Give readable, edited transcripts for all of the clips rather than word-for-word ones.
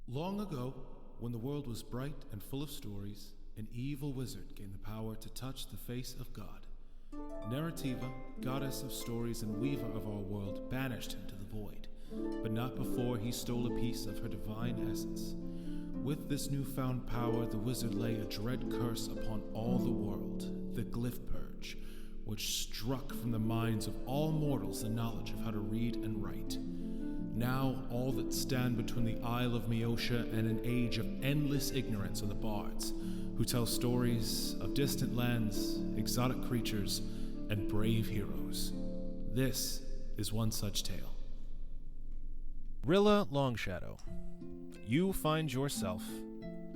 Long ago, when the world was bright and full of stories, an evil wizard gained the power to touch the face of God. Narrativa, goddess of stories and weaver of our world, banished him to the void, but not before he stole a piece of her divine essence. With this newfound power, the wizard lay a dread curse upon all the world, the Glyph Purge, which struck from the minds of all mortals the knowledge of how to read and write. Now, all that stand between the Isle of Meotia and an age of endless ignorance are the bards, who tell stories of distant lands, exotic creatures, and brave heroes. This is one such tale. Rilla Longshadow, you find yourself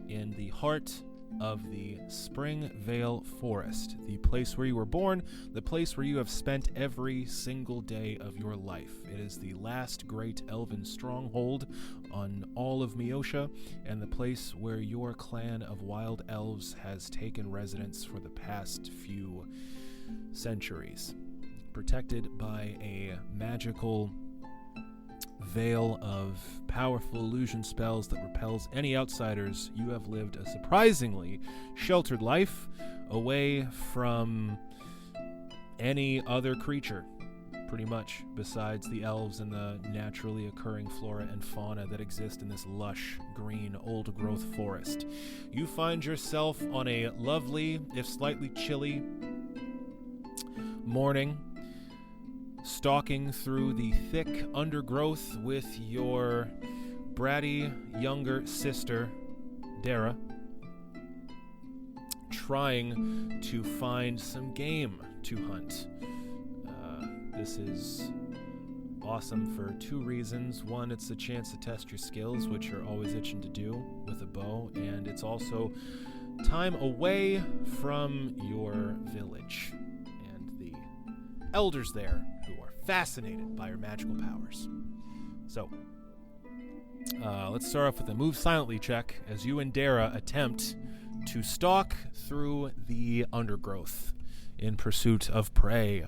in the heart of the Springvale Forest, the place where you were born, the place where you have spent every single day of your life. It is the last great elven stronghold on all of Meotia, and the place where your clan of wild elves has taken residence for the past few centuries. Protected by a magical veil of powerful illusion spells that repels any outsiders, you have lived a surprisingly sheltered life away from any other creature, pretty much, besides the elves and the naturally occurring flora and fauna that exist in this lush, green, old-growth forest. You find yourself on a lovely, if slightly chilly, morning, stalking through the thick undergrowth with your bratty younger sister, Dara, trying to find some game to hunt. This is awesome for two reasons. One, it's a chance to test your skills, which you're always itching to do with a bow, and it's also time away from your village and the elders there who are fascinated by your magical powers. So, let's start off with a move silently check as you and Dara attempt to stalk through the undergrowth in pursuit of prey.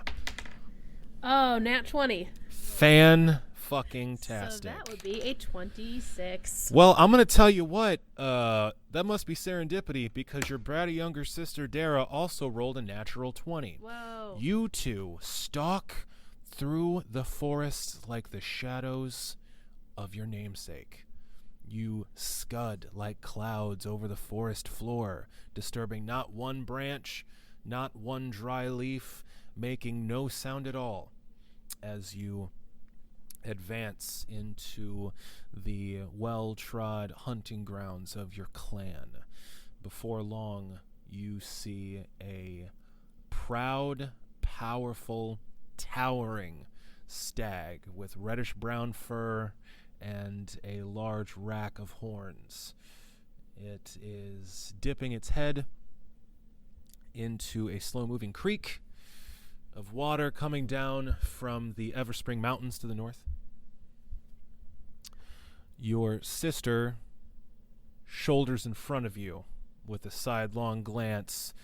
Oh, nat 20. Fan-fucking-tastic. So that would be a 26. Well, I'm going to tell you what, that must be serendipity because your bratty younger sister, Dara, also rolled a natural 20. Whoa. You two stalk through the forest like the shadows of your namesake. You scud like clouds over the forest floor, disturbing not one branch, not one dry leaf, making no sound at all as you advance into the well-trod hunting grounds of your clan. Before long, you see a proud, powerful, towering stag with reddish-brown fur and a large rack of horns. It is dipping its head into a slow-moving creek of water coming down from the Everspring Mountains to the north. Your sister shoulders in front of you with a sidelong glance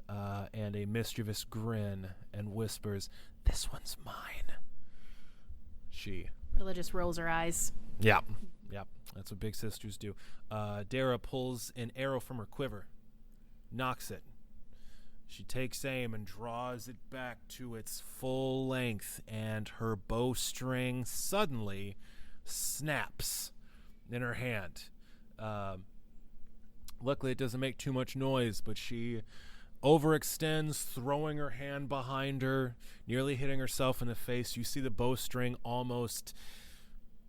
and a mischievous grin and whispers, "This one's mine." Rilla just rolls her eyes. Yep. That's what big sisters do. Dara pulls an arrow from her quiver, nocks it. She takes aim and draws it back to its full length, and her bowstring suddenly snaps in her hand. Luckily, it doesn't make too much noise, but she overextends, throwing her hand behind her, nearly hitting herself in the face. You see the bowstring almost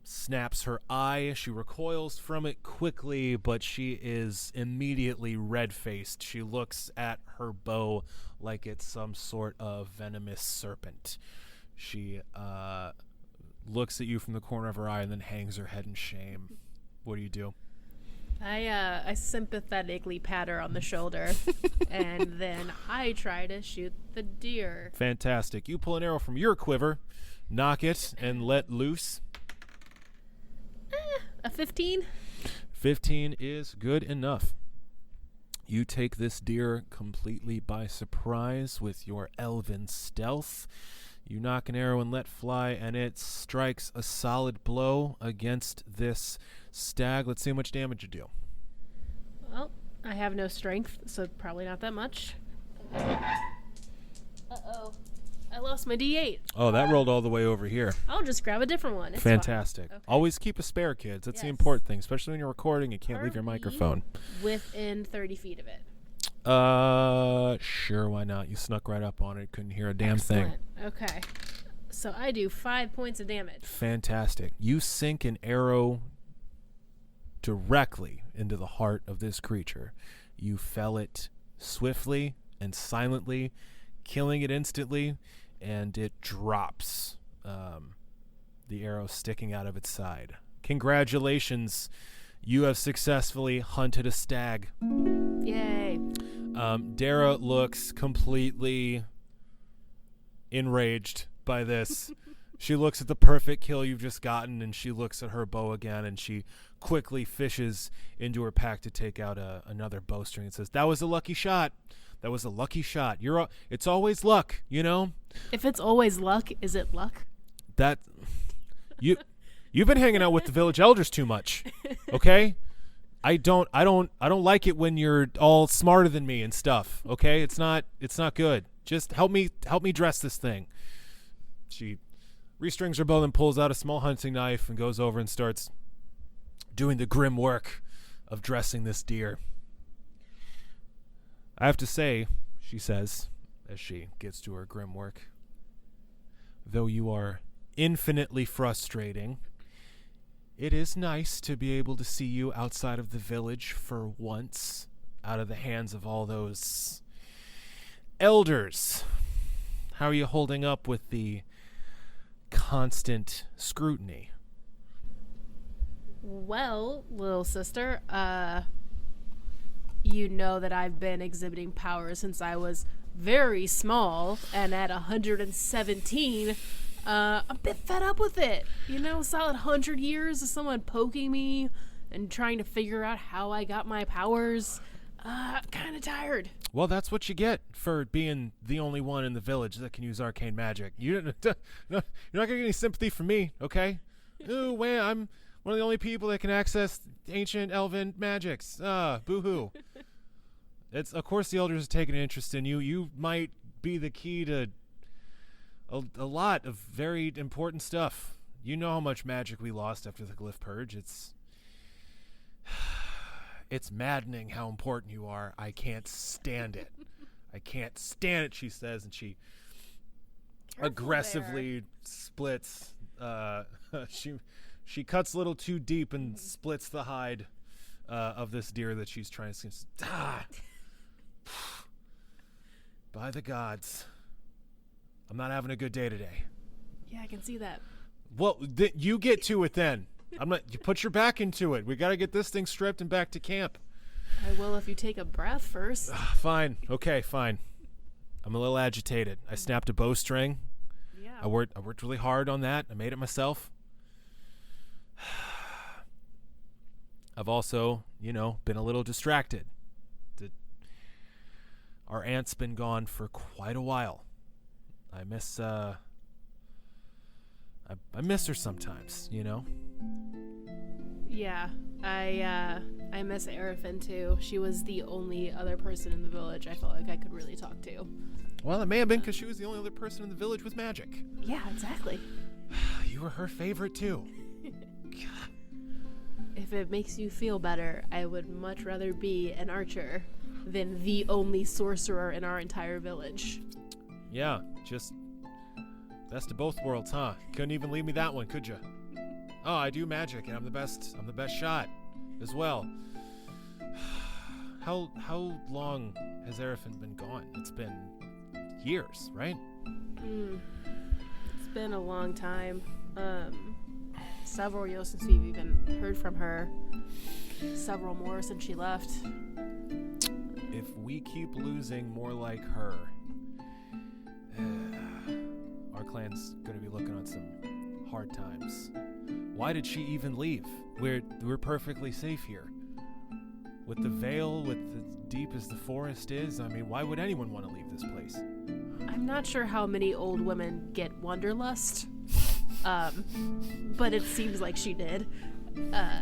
snaps her eye. She recoils from it quickly, but she is immediately red-faced. She looks at her bow like it's some sort of venomous serpent. She looks at you from the corner of her eye and then hangs her head in shame. What do you do? I sympathetically pat her on the shoulder, and then I try to shoot the deer. Fantastic. You pull an arrow from your quiver, knock it, and let loose. A 15? 15 is good enough. You take this deer completely by surprise with your elven stealth. You knock an arrow and let fly, and it strikes a solid blow against this Stag, let's see how much damage you do. Well, I have no strength, so probably not that much. Uh-oh. I lost my D8. Oh, that rolled all the way over here. I'll just grab a different one. It's Fantastic. fine. Okay. Always keep a spare, kids. That's the Yes. important thing, especially when you're recording. You can't leave your Are we microphone. Within 30 feet of it. Sure, why not? You snuck right up on it. Couldn't hear a damn thing. Excellent. Okay. So I do 5 points of damage. Fantastic. You sink an arrow directly into the heart of this creature. You fell it swiftly and silently, killing it instantly, and it drops, the arrow sticking out of its side. Congratulations. You have successfully hunted a stag. Yay. Dara looks completely enraged by this. She looks at the perfect kill you've just gotten, and she looks at her bow again, and she quickly fishes into her pack to take out another bowstring and says, "That was a lucky shot. That was a lucky shot. It's always luck, you know." If it's always luck, is it luck? That you've been hanging out with the village elders too much, okay? I don't like it when you're all smarter than me and stuff. Okay, it's not good. Just help me dress this thing. She restrings her bow and pulls out a small hunting knife and goes over and starts doing the grim work of dressing this deer. I have to say, she says, as she gets to her grim work, though you are infinitely frustrating, it is nice to be able to see you outside of the village for once, out of the hands of all those elders. How are you holding up with the constant scrutiny? Well, little sister, you know that I've been exhibiting power since I was very small, and at 117, I'm a bit fed up with it. You know, solid 100 years of someone poking me and trying to figure out how I got my powers. Kind of tired. Well, that's what you get for being the only one in the village that can use arcane magic. You're not gonna get any sympathy from me, okay? Ooh, well, I'm one of the only people that can access ancient elven magics. Boo-hoo. It's, of course, the elders have taken an interest in you. You might be the key to a lot of very important stuff. You know how much magic we lost after the glyph purge. It's maddening how important you are. I can't stand it. I can't stand it, she says, and she aggressively splits. She cuts a little too deep and splits the hide of this deer that she's trying to skin. By the gods, I'm not having a good day today. Yeah, I can see that. Well, you get to it then. You put your back into it. We got to get this thing stripped and back to camp. I will if you take a breath first. Fine. Okay, fine. I'm a little agitated. I snapped a bowstring. Yeah. I worked really hard on that. I made it myself. I've also, been a little distracted. Our aunt's been gone for quite a while. I miss her sometimes, Yeah, I miss Arafin too. She was the only other person in the village I felt like I could really talk to. Well, it may have been because she was the only other person in the village with magic. Yeah, exactly. You were her favorite too. If it makes you feel better, I would much rather be an archer than the only sorcerer in our entire village. Yeah, just best of both worlds, huh? Couldn't even leave me that one, could you? Oh, I do magic, and I'm the best shot as well. How long has Arafin been gone? It's been years, right? It's been a long time. Several years since we've even heard from her. Several more since she left. If we keep losing more like her, our clan's gonna be looking on some hard times. Why did she even leave? We're perfectly safe here. With the Vale, with as deep as the forest is, I mean, why would anyone want to leave this place? I'm not sure how many old women get wanderlust, but it seems like she did.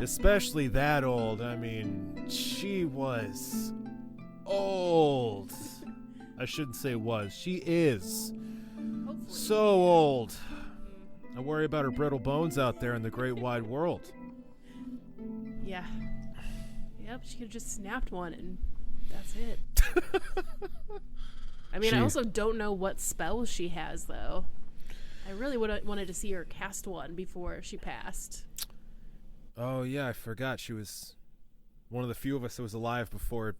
Especially that old. I mean, she was old. I shouldn't say was. She is. Hopefully. So old. I worry about her brittle bones out there in the great wide world. Yeah. Yep, she could have just snapped one and that's it. I mean, I also don't know what spells she has, though. I really would have wanted to see her cast one before she passed. Oh, yeah, I forgot. She was one of the few of us that was alive before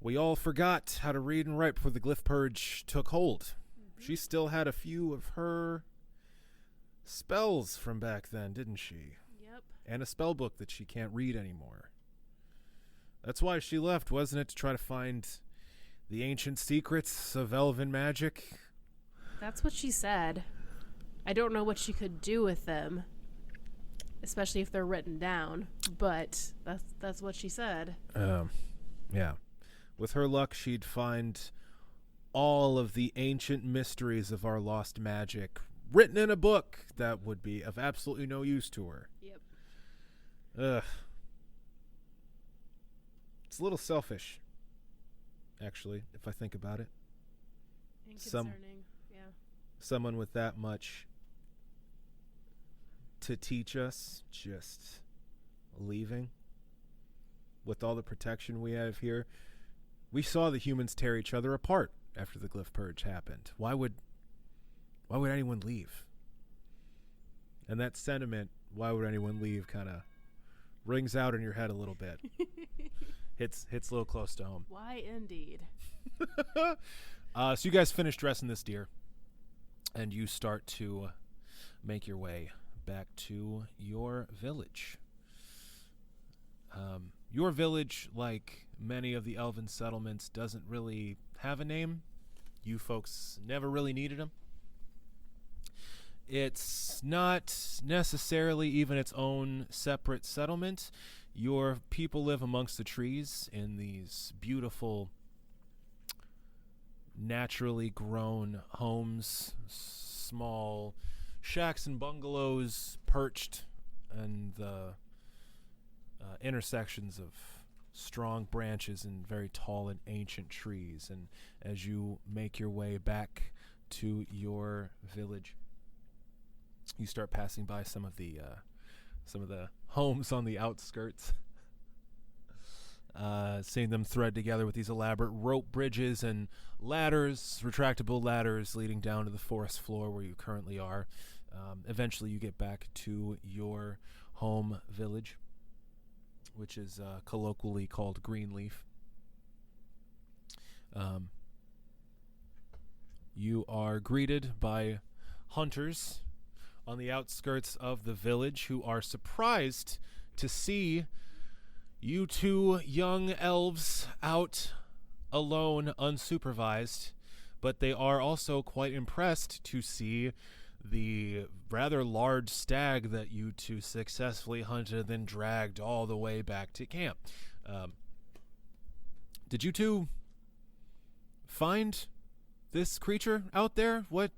we all forgot how to read and write before the glyph purge took hold. Mm-hmm. She still had a few of her spells from back then, didn't she? Yep. And a spell book that she can't read anymore. That's why she left, wasn't it? To try to find the ancient secrets of elven magic? That's what she said. I don't know what she could do with them, especially if they're written down, but that's what she said. Yeah. With her luck, she'd find all of the ancient mysteries of our lost magic written in a book that would be of absolutely no use to her. Yep. Ugh. It's a little selfish, actually, if I think about it. And concerning, yeah. Someone with that much to teach us just leaving with all the protection we have here. We saw the humans tear each other apart after the glyph purge happened. Why would anyone leave? And that sentiment, why would anyone leave, kind of rings out in your head a little bit. hits a little close to home. Why indeed? So you guys finish dressing this deer, and you start to make your way back to your village. Your village, like many of the elven settlements, doesn't really have a name. You folks never really needed them. It's not necessarily even its own separate settlement. Your people live amongst the trees in these beautiful, naturally grown homes, small shacks and bungalows perched in the intersections of strong branches and very tall and ancient trees. And as you make your way back to your village, you start passing by some of the homes on the outskirts, seeing them thread together with these elaborate rope bridges and ladders, retractable ladders leading down to the forest floor where you currently are. Eventually you get back to your home village, which is colloquially called Greenleaf. You are greeted by hunters on the outskirts of the village who are surprised to see you two young elves out alone, unsupervised, but they are also quite impressed to see the rather large stag that you two successfully hunted and then dragged all the way back to camp. Did you two find this creature out there? What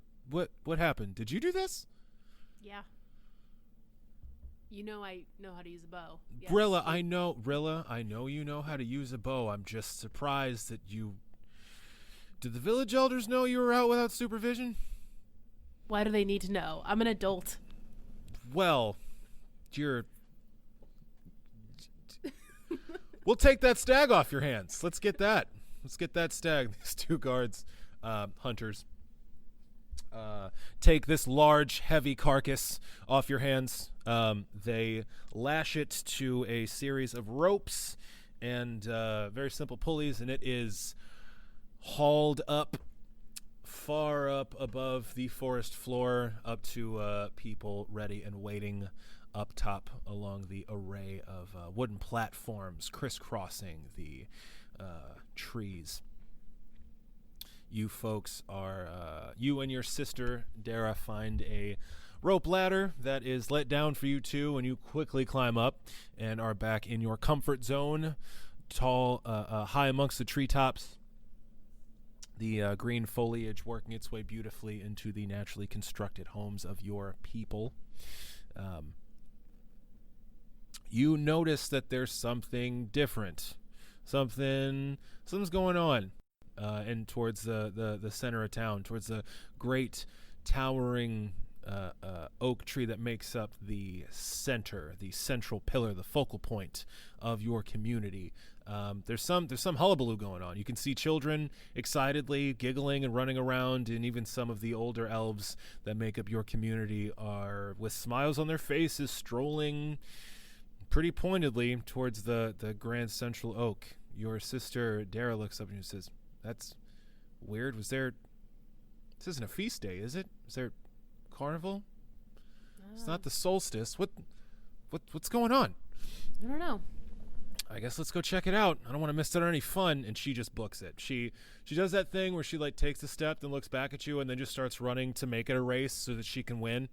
happened? Did you do this? Yeah. You know I know how to use a bow. Yes. Rilla, I know you know how to use a bow. I'm just surprised that you... Did the village elders know you were out without supervision? Why do they need to know? I'm an adult. Well, we'll take that stag off your hands. Let's get that. Let's get that stag. These two guards, hunters, take this large, heavy carcass off your hands. They lash it to a series of ropes and very simple pulleys, and it is hauled up far up above the forest floor, up to people ready and waiting up top along the array of wooden platforms crisscrossing the trees. You folks are, you and your sister, Dara, find a rope ladder that is let down for you two, and you quickly climb up and are back in your comfort zone, tall, high amongst the treetops. The green foliage working its way beautifully into the naturally constructed homes of your people. you notice that there's something different. Something's going on and towards the center of town, towards the great towering oak tree that makes up the central pillar, the focal point of your community. There's some hullabaloo going on. You can see children excitedly giggling and running around, and even some of the older elves that make up your community are with smiles on their faces strolling pretty pointedly towards the grand central oak. Your sister Dara looks up and says, "That's weird. This isn't a feast day, is it? Is there carnival? It's not the solstice. What's going on?" I don't know. I guess let's go check it out. I don't want to miss out on any fun. And she just books it. She does that thing where she like takes a step, then looks back at you, and then just starts running to make it a race so that she can win.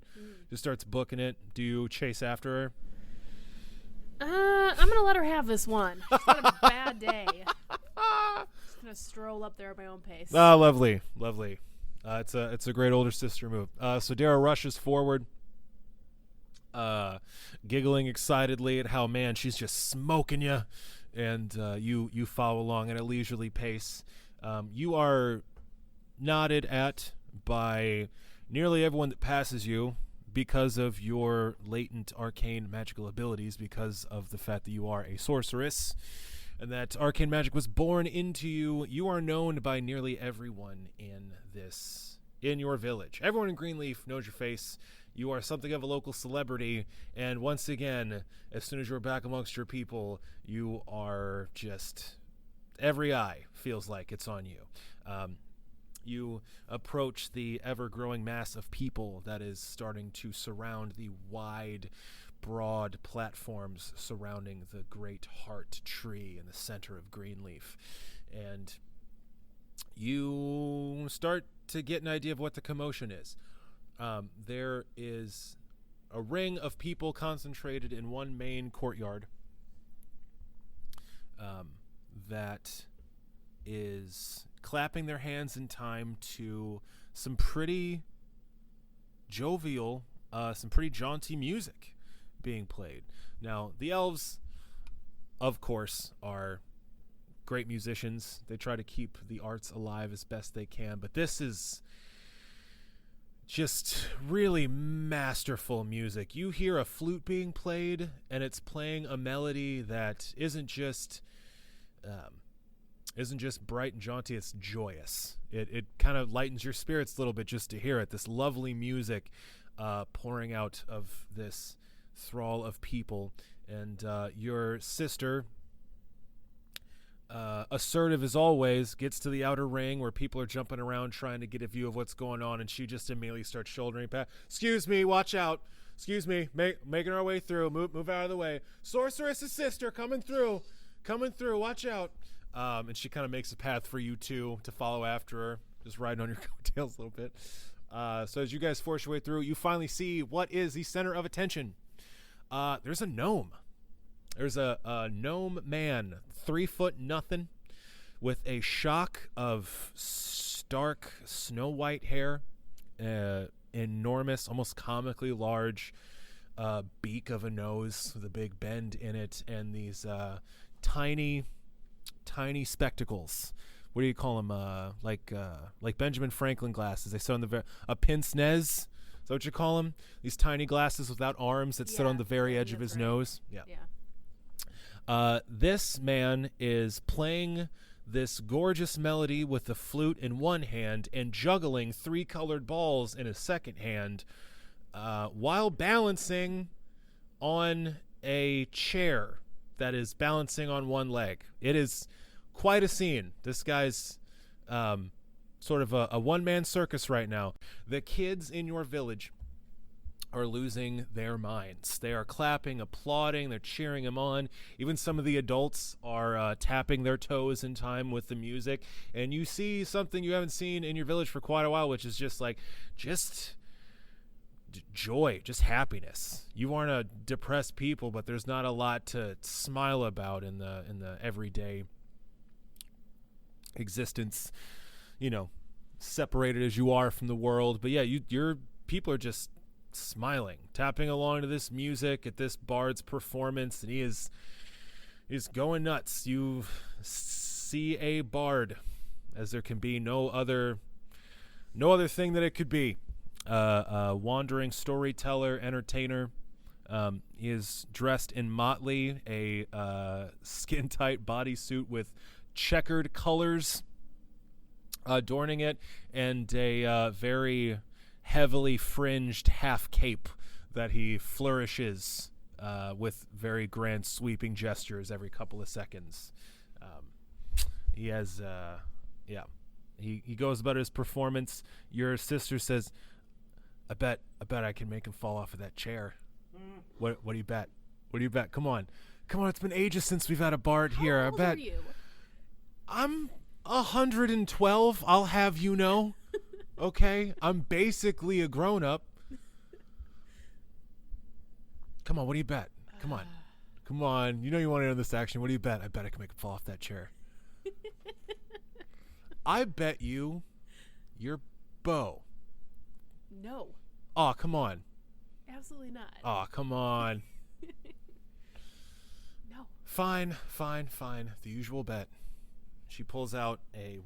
Just starts booking it. Do you chase after her? I'm gonna let her have this one. She's had a bad day. Just gonna stroll up there at my own pace. Oh, lovely. It's a great older sister move. So Dara rushes forward, giggling excitedly at how, man, she's just smoking you, and you follow along at a leisurely pace. You are nodded at by nearly everyone that passes you because of your latent arcane magical abilities, because of the fact that you are a sorceress and that arcane magic was born into you. You are known by nearly everyone in your village. Everyone in Greenleaf knows your face. You are something of a local celebrity, and once again, as soon as you're back amongst your people, you are just, every eye feels like it's on you. You approach the ever-growing mass of people that is starting to surround the wide, broad platforms surrounding the great heart tree in the center of Greenleaf. And you start to get an idea of what the commotion is. There is a ring of people concentrated in one main courtyard that is clapping their hands in time to some pretty jovial, some pretty jaunty music being played. Now, the elves, of course, are great musicians. They try to keep the arts alive as best they can, but this is just really masterful music. You hear a flute being played, and it's playing a melody that isn't just bright and jaunty, it's joyous. It kind of lightens your spirits a little bit just to hear it. This lovely music pouring out of this thrall of people. And your sister, assertive as always, gets to the outer ring where people are jumping around trying to get a view of what's going on, and she just immediately starts shouldering past. "Excuse me, watch out. Excuse me, making our way through. Move out of the way. Sorceress's sister coming through, watch out." And she kind of makes a path for you two to follow after her, just riding on your coattails a little bit. So as you guys force your way through, you finally see what is the center of attention. There's a gnome. There's a gnome man, 3 foot nothing, with a shock of stark snow white hair, enormous, almost comically large beak of a nose with a big bend in it, and these tiny spectacles. What do you call them? Like Benjamin Franklin glasses. They sit on a pince-nez. Is that what you call them? These tiny glasses without arms that sit on the very edge of his nose. Yeah. This man is playing this gorgeous melody with the flute in one hand and juggling 3 colored balls in his second hand, while balancing on a chair that is balancing on one leg. It is quite a scene. This guy's sort of a one-man circus right now. The kids in your village are losing their minds. They are clapping, applauding, they're cheering him on. Even some of the adults are tapping their toes in time with the music. And you see something you haven't seen in your village for quite a while, which is just joy, just happiness. You aren't a depressed people, but there's not a lot to smile about in the everyday existence, separated as you are from the world. But yeah, your people are just smiling, tapping along to this music at this bard's performance, and he's going nuts. You see a bard, as there can be no other thing that it could be. A wandering storyteller, entertainer. He is dressed in motley, a skin-tight bodysuit with checkered colors adorning it, and a very heavily fringed half cape that he flourishes with very grand sweeping gestures every couple of seconds. He has, he goes about his performance. Your sister says, I bet I can make him fall off of that chair. What do you bet? What do you bet? Come on. It's been ages since we've had a bard here. How old I bet. are you? I'm 112. I'll have you know. Okay, I'm basically a grown-up. Come on, what do you bet? Come on. You know you want to know this action. What do you bet? I bet I can make him fall off that chair. I bet you your bow. No. Oh, come on. Absolutely not. Oh, come on. No. Fine. The usual bet. She pulls out a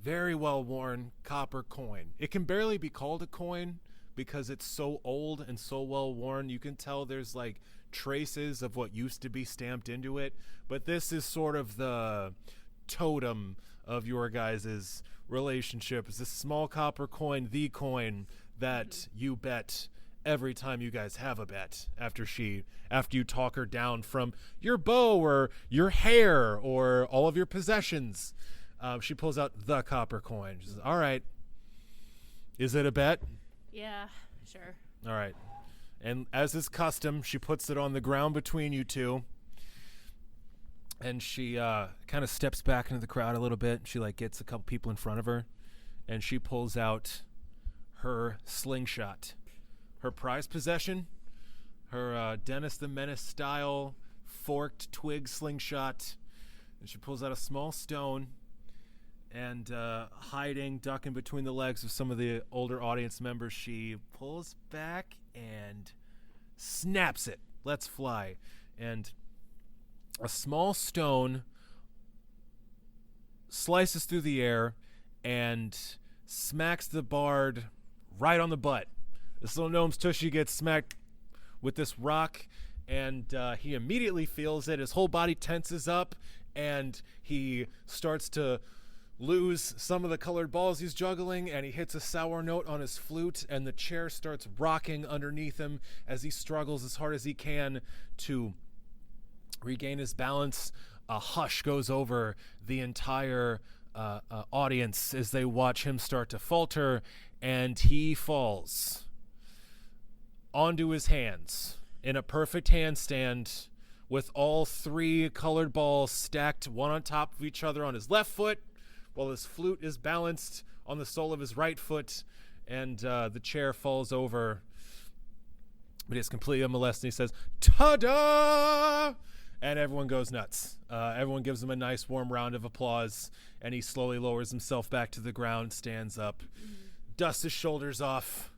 very well worn copper coin. It can barely be called a coin because it's so old and so well worn. You can tell there's like traces of what used to be stamped into it, but this is sort of the totem of your guys' relationship. Is this small copper coin, the coin that you bet every time you guys have a bet after you talk her down from your bow or your hair or all of your possessions. She pulls out the copper coin. She says, all right, is it a bet? Yeah, sure. All right. And as is custom, she puts it on the ground between you two. And she kind of steps back into the crowd a little bit. She gets a couple people in front of her. And she pulls out her slingshot. Her prized possession. Her Dennis the Menace style forked twig slingshot. And she pulls out a small stone. And ducking between the legs of some of the older audience members, she pulls back and snaps it. Let's fly. And a small stone slices through the air and smacks the bard right on the butt. This little gnome's tushy gets smacked with this rock, and he immediately feels it. His whole body tenses up, and he starts to lose some of the colored balls he's juggling, and he hits a sour note on his flute, and the chair starts rocking underneath him as he struggles as hard as he can to regain his balance. A hush goes over the entire audience as they watch him start to falter, and he falls onto his hands in a perfect handstand with all three colored balls stacked one on top of each other on his left foot, while his flute is balanced on the sole of his right foot, and the chair falls over. But he's completely unmolested. He says, "Ta-da!" And everyone goes nuts. Everyone gives him a nice warm round of applause, and he slowly lowers himself back to the ground, stands up, dusts his shoulders off,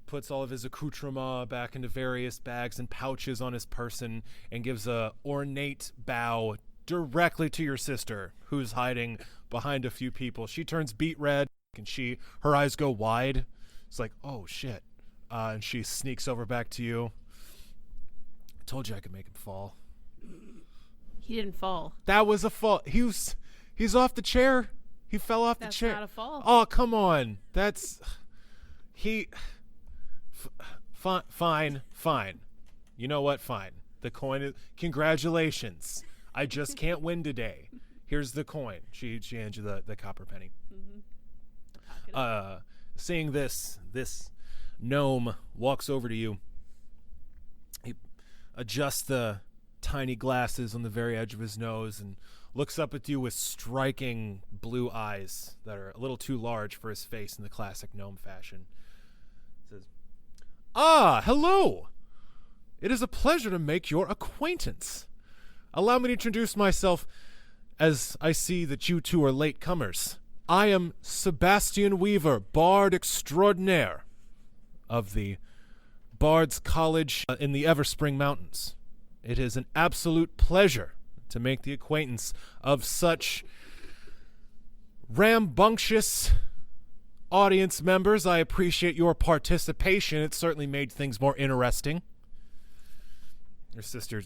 puts all of his accoutrements back into various bags and pouches on his person, and gives a ornate bow directly to your sister, who's hiding behind a few people. She turns beet red, and her eyes go wide. It's like, oh shit. And she sneaks over back to you. I told you I could make him fall. He didn't fall. That was a fall. He's off the chair. He fell off the chair. That's not a fall. Oh, come on. Fine. You know what? Fine. The coin is, congratulations. I just can't win today. Here's the coin. She hands you the copper penny. Mm-hmm. Seeing this gnome walks over to you. He adjusts the tiny glasses on the very edge of his nose and looks up at you with striking blue eyes that are a little too large for his face in the classic gnome fashion. Says, hello! It is a pleasure to make your acquaintance. Allow me to introduce myself, as I see that you two are late comers. I am Sebastian Weaver, Bard Extraordinaire. of the Bard's College in the Everspring Mountains. It is an absolute pleasure to make the acquaintance of such rambunctious audience members. I appreciate your participation. It certainly made things more interesting. Your sister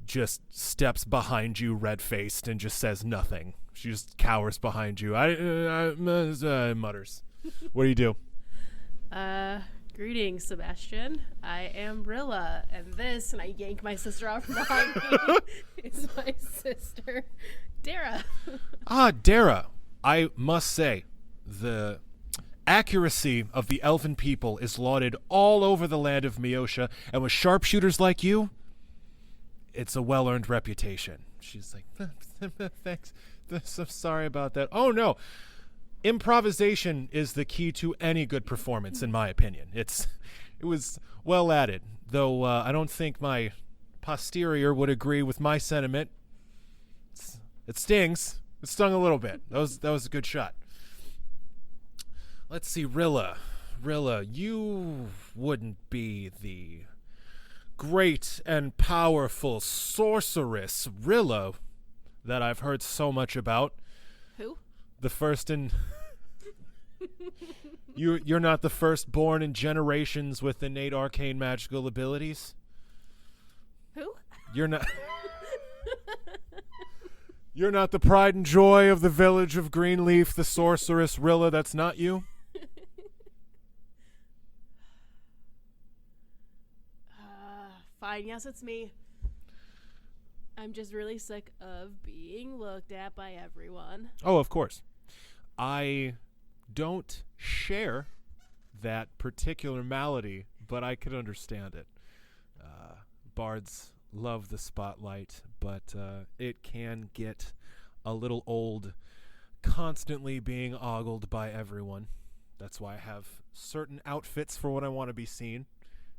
just steps behind you red-faced and just says nothing. She just cowers behind you. Mutters. What do you do? Greetings, Sebastian. I am Rilla, and this, and I yank my sister out from behind me, is my sister, Dara. Dara. I must say, the accuracy of the elven people is lauded all over the land of Miosha, and with sharpshooters like you, it's a well-earned reputation. She's like, thanks. I'm sorry about that. Oh, no. Improvisation is the key to any good performance, in my opinion. It was well added, though I don't think my posterior would agree with my sentiment. It stings. It stung a little bit. That was a good shot. Let's see, Rilla. Rilla, you wouldn't be the great and powerful sorceress Rilla that I've heard so much about. Who? The first in... You're not the firstborn in generations with innate arcane magical abilities? Who? You're not... You're not the pride and joy of the village of Greenleaf, the sorceress Rilla. That's not you? Fine, yes, it's me. I'm just really sick of being looked at by everyone. Oh, of course. I don't share that particular malady, but I could understand it. Bards love the spotlight, but it can get a little old constantly being ogled by everyone. That's why I have certain outfits for when I want to be seen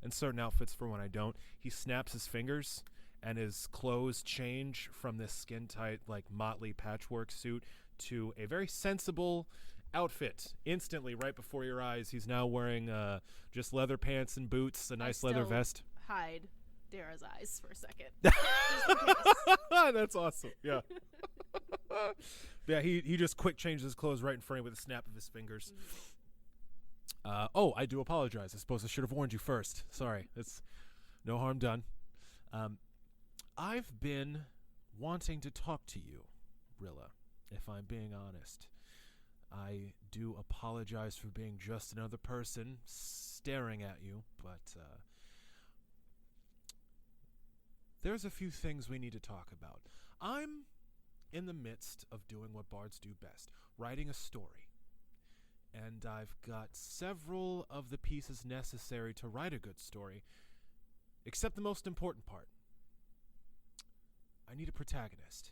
and certain outfits for when I don't. He snaps his fingers and his clothes change from this skin-tight, like, motley patchwork suit to a very sensible outfit. Instantly, right before your eyes, he's now wearing just leather pants and boots, a nice leather vest. Hide Dara's eyes for a second. That's awesome. Yeah. Yeah, he just quick changes his clothes right in front of you with a snap of his fingers. I do apologize. I suppose I should have warned you first. Sorry. It's no harm done. I've been wanting to talk to you, Rilla, if I'm being honest. I do apologize for being just another person staring at you, but there's a few things we need to talk about. I'm in the midst of doing what bards do best, writing a story. And I've got several of the pieces necessary to write a good story, except the most important part. I need a protagonist.